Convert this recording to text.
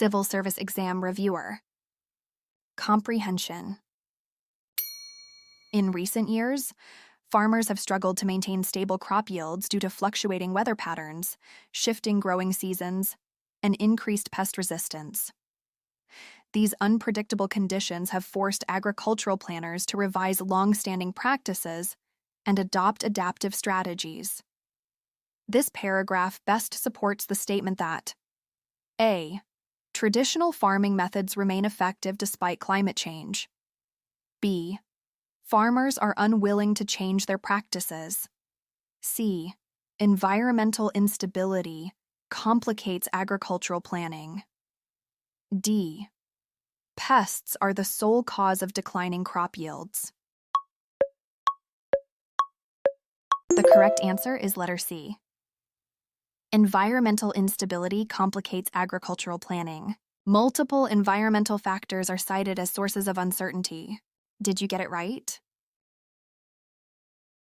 Civil Service Exam Reviewer. Comprehension. In recent years, farmers have struggled to maintain stable crop yields due to fluctuating weather patterns, shifting growing seasons, and increased pest resistance. These unpredictable conditions have forced agricultural planners to revise long-standing practices and adopt adaptive strategies. This paragraph best supports the statement that A. Traditional farming methods remain effective despite climate change. B. Farmers are unwilling to change their practices. C. Environmental instability complicates agricultural planning. D. Pests are the sole cause of declining crop yields. The correct answer is letter C. Environmental instability complicates agricultural planning. Multiple environmental factors are cited as sources of uncertainty. Did you get it right?